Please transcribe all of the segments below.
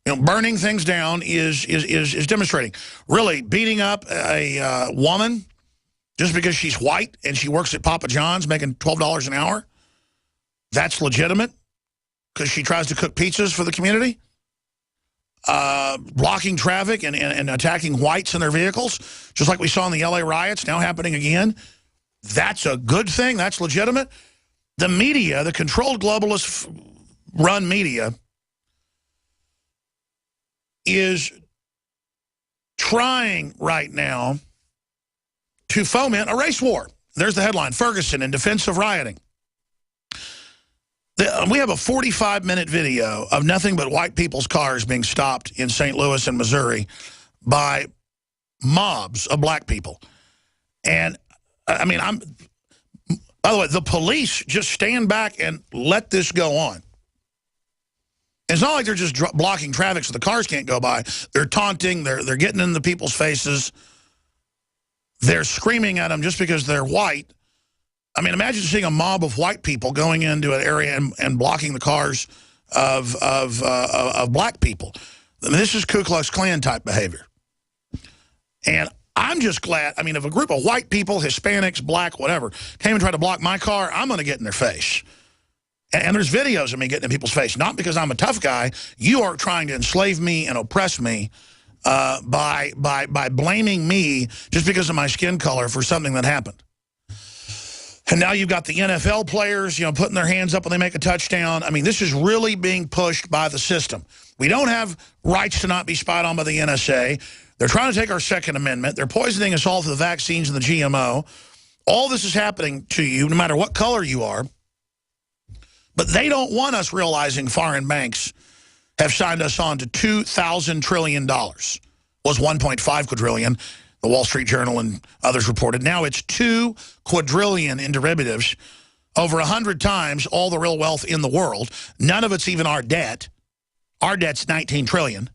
Burning things down is demonstrating. Really, beating up a woman just because she's white and she works at Papa John's making $12 an hour, that's legitimate because she tries to cook pizzas for the community. Blocking traffic and attacking whites in their vehicles, just like we saw in the LA riots, now happening again. That's a good thing. That's legitimate. The media, the controlled globalist-run media, is trying right now to foment a race war. There's the headline, Ferguson in defense of rioting. We have a 45-minute video of nothing but white people's cars being stopped in St. Louis and Missouri by mobs of black people. And, I mean, by the way, the police just stand back and let this go on. It's not like they're just blocking traffic so the cars can't go by. They're taunting. They're getting in the people's faces. They're screaming at them just because they're white. I mean, imagine seeing a mob of white people going into an area and blocking the cars of black people. I mean, this is Ku Klux Klan type behavior. And I'm just glad, I mean, if a group of white people, Hispanics, black, whatever, came and tried to block my car, I'm going to get in their face. And there's videos of me getting in people's face, not because I'm a tough guy. You are trying to enslave me and oppress me by blaming me just because of my skin color for something that happened. And now you've got the NFL players, putting their hands up when they make a touchdown. I mean, this is really being pushed by the system. We don't have rights to not be spied on by the NSA. They're trying to take our Second Amendment. They're poisoning us all through the vaccines and the GMO. All this is happening to you, no matter what color you are. But they don't want us realizing foreign banks have signed us on to $2,000 trillion. Was 1.5 quadrillion, the Wall Street Journal and others reported. Now it's 2 quadrillion in derivatives, over 100 times all the real wealth in the world. None of it's even our debt. Our debt's 19 trillion.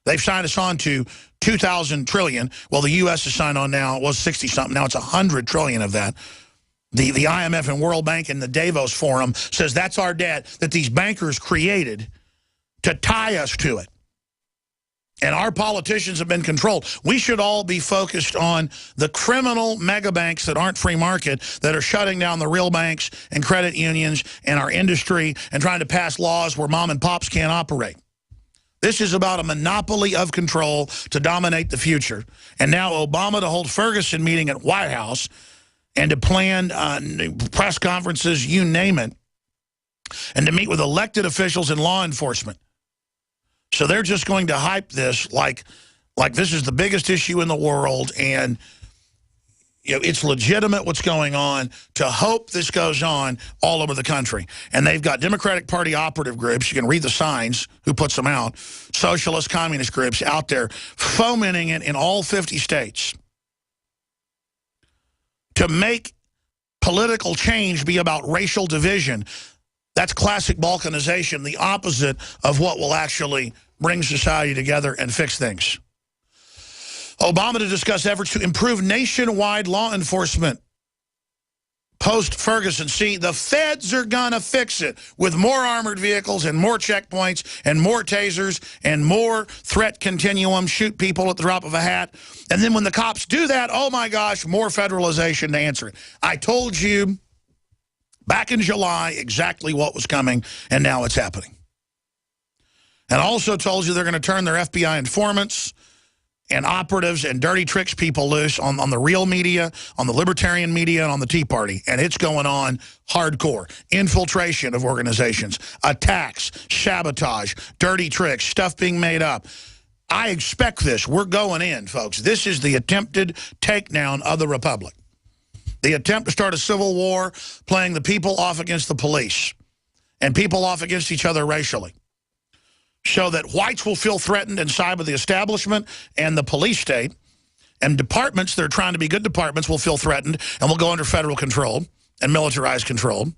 They've signed us on to 2,000 trillion. Well, the U.S. has signed on now. It was 60-something. Now it's 100 trillion of that. The IMF and World Bank and the Davos Forum says that's our debt that these bankers created to tie us to it. And our politicians have been controlled. We should all be focused on the criminal mega banks that aren't free market, that are shutting down the real banks and credit unions and our industry and trying to pass laws where mom and pops can't operate. This is about a monopoly of control to dominate the future. And now Obama to hold Ferguson meeting at White House and to plan press conferences, you name it, and to meet with elected officials and law enforcement. So they're just going to hype this like this is the biggest issue in the world, and it's legitimate what's going on, to hope this goes on all over the country. And they've got Democratic Party operative groups, you can read the signs, who puts them out, socialist, communist groups out there fomenting it in all 50 states. To make political change be about racial division. That's classic balkanization, the opposite of what will actually bring society together and fix things. Obama to discuss efforts to improve nationwide law enforcement post-Ferguson. See, the feds are going to fix it with more armored vehicles and more checkpoints and more tasers and more threat continuum, shoot people at the drop of a hat. And then when the cops do that, oh my gosh, more federalization to answer it. I told you back in July exactly what was coming, and now it's happening. And also told you they're going to turn their FBI informants and operatives and dirty tricks people loose on the real media, on the libertarian media, and on the Tea Party. And it's going on hardcore. Infiltration of organizations, attacks, sabotage, dirty tricks, stuff being made up. I expect this. We're going in, folks. This is the attempted takedown of the Republic. The attempt to start a civil war, playing the people off against the police and people off against each other racially, so that whites will feel threatened and side with the establishment and the police state, and departments that are trying to be good departments will feel threatened and will go under federal control and militarized control.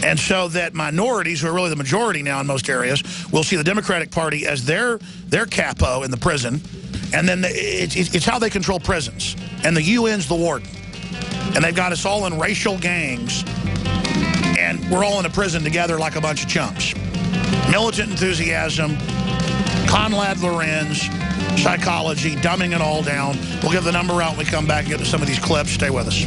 And so that minorities, who are really the majority now in most areas, will see the Democratic Party as their capo in the prison. And then it's how they control prisons. And the UN's the warden. And they've got us all in racial gangs. And we're all in a prison together like a bunch of chumps. Militant Enthusiasm, Conrad Lorenz, Psychology, dumbing it all down. We'll give the number out when we come back and get to some of these clips. Stay with us.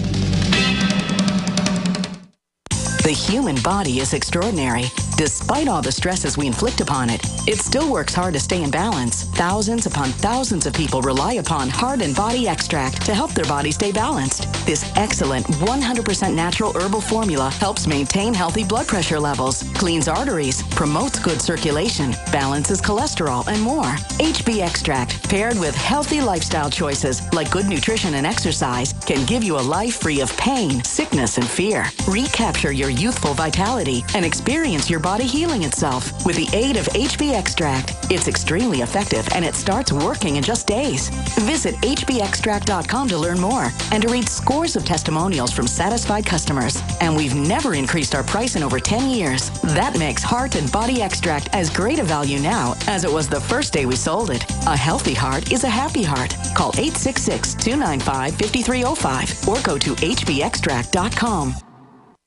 The human body is extraordinary. Despite all the stresses we inflict upon it, it still works hard to stay in balance. Thousands upon thousands of people rely upon Heart and Body Extract to help their body stay balanced. This excellent 100% natural herbal formula helps maintain healthy blood pressure levels, cleans arteries, promotes good circulation, balances cholesterol, and more. HB Extract, paired with healthy lifestyle choices like good nutrition and exercise, can give you a life free of pain, sickness, and fear. Recapture your youthful vitality and experience your body healing itself with the aid of HB Extract. It's extremely effective and it starts working in just days. Visit hbextract.com to learn more and to read scores of testimonials from satisfied customers. And we've never increased our price in over 10 years. That makes Heart and Body Extract as great a value now as it was the first day we sold it. A healthy heart is a happy heart. Call 866-295-5305 or go to hbextract.com.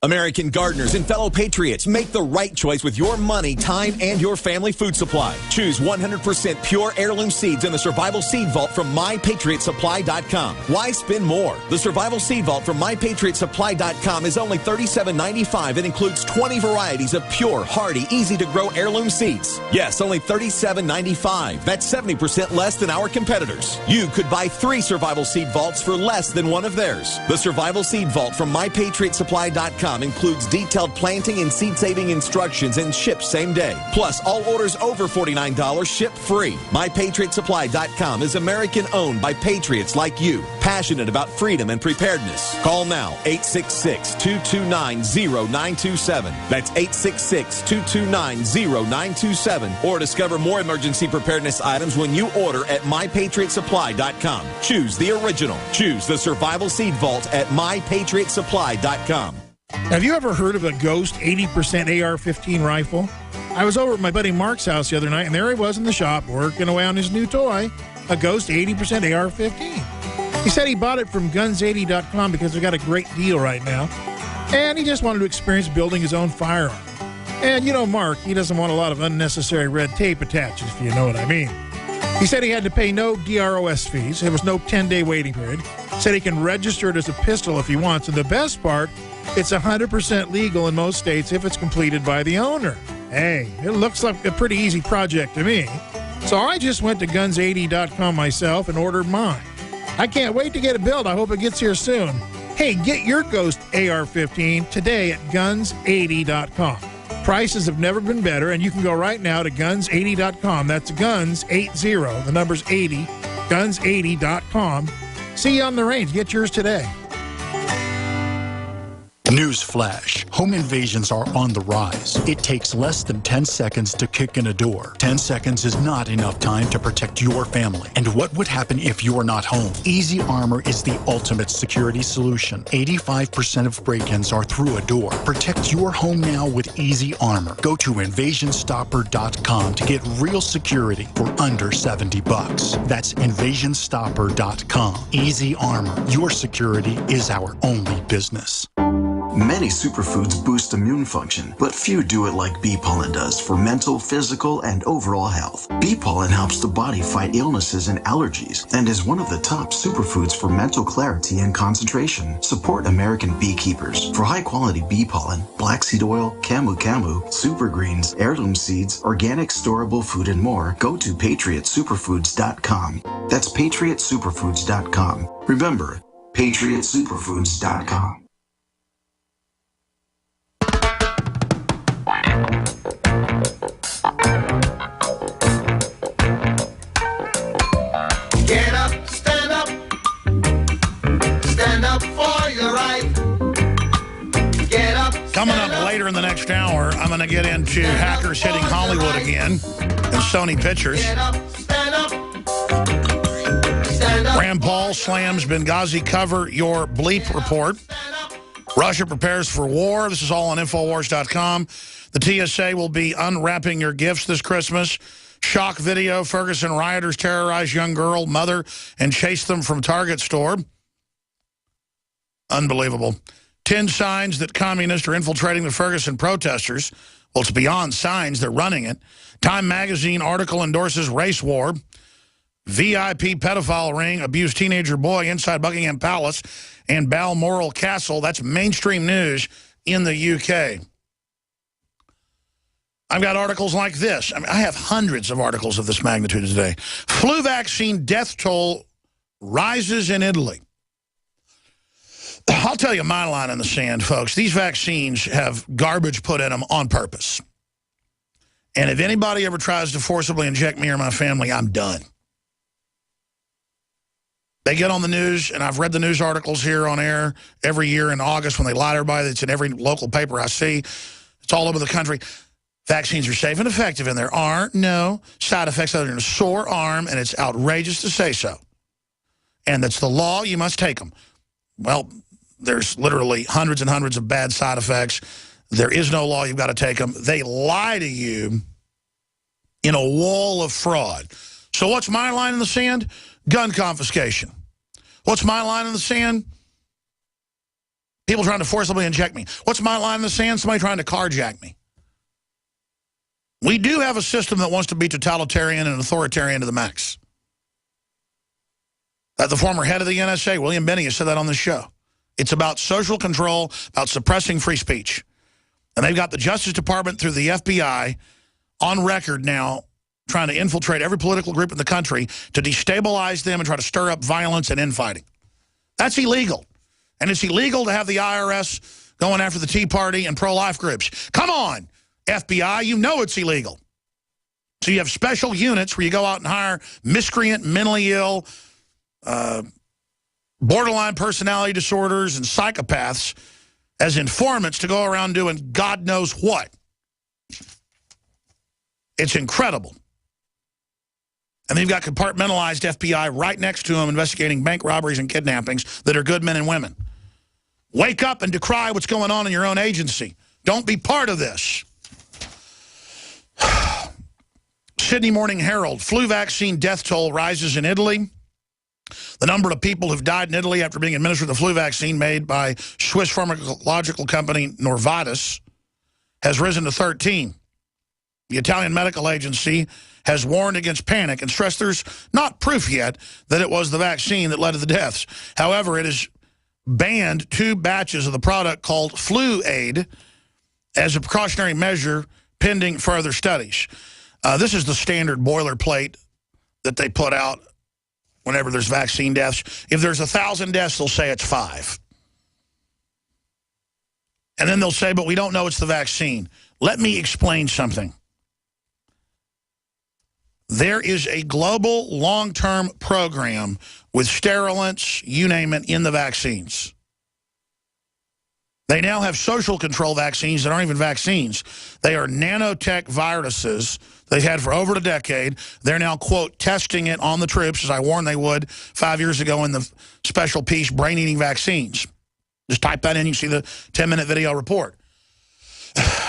American gardeners and fellow patriots, make the right choice with your money, time, and your family food supply. Choose 100% pure heirloom seeds in the Survival Seed Vault from MyPatriotSupply.com. Why spend more? The Survival Seed Vault from MyPatriotSupply.com is only $37.95 and includes 20 varieties of pure, hardy, easy-to-grow heirloom seeds. Yes, only $37.95. That's 70% less than our competitors. You could buy 3 Survival Seed Vaults for less than one of theirs. The Survival Seed Vault from MyPatriotSupply.com includes detailed planting and seed-saving instructions and ships same day. Plus, all orders over $49 ship free. MyPatriotSupply.com is American-owned by patriots like you, passionate about freedom and preparedness. Call now, 866-229-0927. That's 866-229-0927. Or discover more emergency preparedness items when you order at MyPatriotSupply.com. Choose the original. Choose the Survival Seed Vault at MyPatriotSupply.com. Have you ever heard of a Ghost 80% AR-15 rifle? I was over at my buddy Mark's house the other night, and there he was in the shop working away on his new toy, a Ghost 80% AR-15. He said he bought it from Guns80.com because they got a great deal right now, and he just wanted to experience building his own firearm. And you know Mark, he doesn't want a lot of unnecessary red tape attached, if you know what I mean. He said he had to pay no DROS fees. There was no 10-day waiting period. Said he can register it as a pistol if he wants. And the best part, it's 100% legal in most states if it's completed by the owner. Hey, it looks like a pretty easy project to me. So I just went to Guns80.com myself and ordered mine. I can't wait to get it built. I hope it gets here soon. Hey, get your Ghost AR-15 today at Guns80.com. Prices have never been better, and you can go right now to Guns80.com. That's Guns80, the number's 80, Guns80.com. See you on the range. Get yours today. Newsflash. Home invasions are on the rise. It takes less than 10 seconds to kick in a door. 10 seconds is not enough time to protect your family. And what would happen if you're not home? Easy Armor is the ultimate security solution. 85% of break-ins are through a door. Protect your home now with Easy Armor. Go to InvasionStopper.com to get real security for under $70. That's InvasionStopper.com. Easy Armor. Your security is our only business. Many superfoods boost immune function, but few do it like bee pollen does for mental, physical, and overall health. Bee pollen helps the body fight illnesses and allergies and is one of the top superfoods for mental clarity and concentration. Support American beekeepers. For high-quality bee pollen, black seed oil, camu camu, super greens, heirloom seeds, organic storable food, and more, go to PatriotSuperfoods.com. That's PatriotSuperfoods.com. Remember, PatriotSuperfoods.com. Get up, stand up for your right. Get up. Coming up later in the next hour, I'm going to get into hackers hitting Hollywood again and Sony Pictures. Get up, stand up. Stand up. Rand Paul slams Benghazi cover your bleep report. Russia prepares for war. This is all on Infowars.com. The TSA will be unwrapping your gifts this Christmas. Shock video, Ferguson rioters terrorize young girl, mother, and chase them from Target store. Unbelievable. 10 signs that communists are infiltrating the Ferguson protesters. Well, it's beyond signs. They're running it. Time magazine article endorses race war. VIP pedophile ring abused teenager boy inside Buckingham Palace and Balmoral Castle. That's mainstream news in the UK. I've got articles like this. I mean, I have hundreds of articles of this magnitude today. Flu vaccine death toll rises in Italy. I'll tell you my line in the sand, folks. These vaccines have garbage put in them on purpose. And if anybody ever tries to forcibly inject me or my family, I'm done. They get on the news, and I've read the news articles here on air every year in August when they lie to everybody. It's in every local paper I see. It's all over the country. Vaccines are safe and effective, and there are no side effects other than a sore arm, and it's outrageous to say so. And that's the law. You must take them. Well, there's literally hundreds and hundreds of bad side effects. There is no law. You've got to take them. They lie to you in a wall of fraud. So what's my line in the sand? Gun confiscation. What's my line in the sand? People trying to forcibly inject me. What's my line in the sand? Somebody trying to carjack me. We do have a system that wants to be totalitarian and authoritarian to the max. The former head of the NSA, William Binney, has said that on the show. It's about social control, about suppressing free speech. And they've got the Justice Department through the FBI on record now trying to infiltrate every political group in the country to destabilize them and try to stir up violence and infighting. That's illegal. And it's illegal to have the IRS going after the Tea Party and pro-life groups. Come on, FBI, you know it's illegal. So you have special units where you go out and hire miscreant, mentally ill, borderline personality disorders, and psychopaths as informants to go around doing God knows what. It's incredible. And they've got compartmentalized FBI right next to them investigating bank robberies and kidnappings that are good men and women. Wake up and decry what's going on in your own agency. Don't be part of this. Sydney Morning Herald, flu vaccine death toll rises in Italy. The number of people who've died in Italy after being administered the flu vaccine made by Swiss pharmacological company Novartis has risen to 13. The Italian medical agency has warned against panic and stressed there's not proof yet that it was the vaccine that led to the deaths. However, it has banned 2 batches of the product called Fluaid as a precautionary measure pending further studies. This is the standard boilerplate that they put out whenever there's vaccine deaths. If there's 1,000 deaths, they'll say it's 5. And then they'll say, but we don't know it's the vaccine. Let me explain something. There is a global long-term program with sterilants, you name it, in the vaccines. They now have social control vaccines that aren't even vaccines. They are nanotech viruses they've had for over a decade. They're now, quote, testing it on the troops, as I warned they would 5 years ago in the special piece, Brain-Eating Vaccines. Just type that in, you see the 10-minute video report.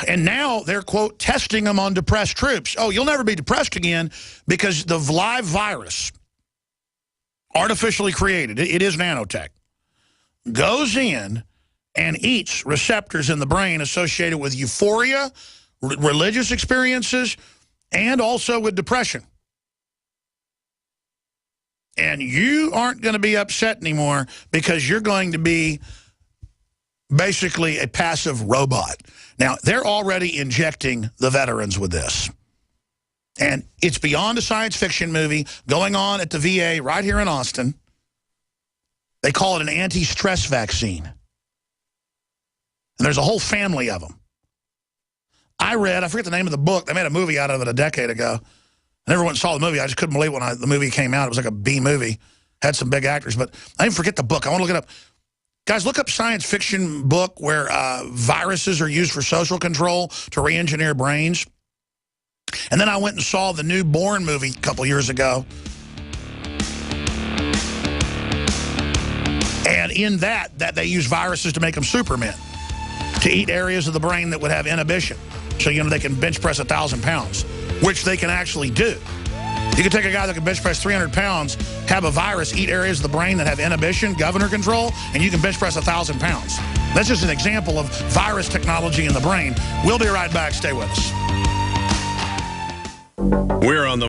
And now they're, quote, testing them on depressed troops. Oh, you'll never be depressed again because the live virus, artificially created, it is nanotech, goes in and eats receptors in the brain associated with euphoria, religious experiences, and also with depression. And you aren't going to be upset anymore because you're going to be basically a passive robot. Now, they're already injecting the veterans with this. And it's beyond a science fiction movie going on at the VA right here in Austin. They call it an anti-stress vaccine. And there's a whole family of them. I forget the name of the book. They made a movie out of it a decade ago. I never went and saw the movie. I just couldn't believe when the movie came out. It was like a B movie. Had some big actors, but I didn't forget the book. I want to look it up. Guys, look up science fiction book where viruses are used for social control to re-engineer brains. And then I went and saw the new Bourne movie a couple years ago. And in that they use viruses to make them supermen, to eat areas of the brain that would have inhibition. So, they can bench press 1,000 pounds, which they can actually do. You can take a guy that can bench press 300 pounds, have a virus eat areas of the brain that have inhibition, governor control, and you can bench press 1,000 pounds. That's just an example of virus technology in the brain. We'll be right back. Stay with us. We're on the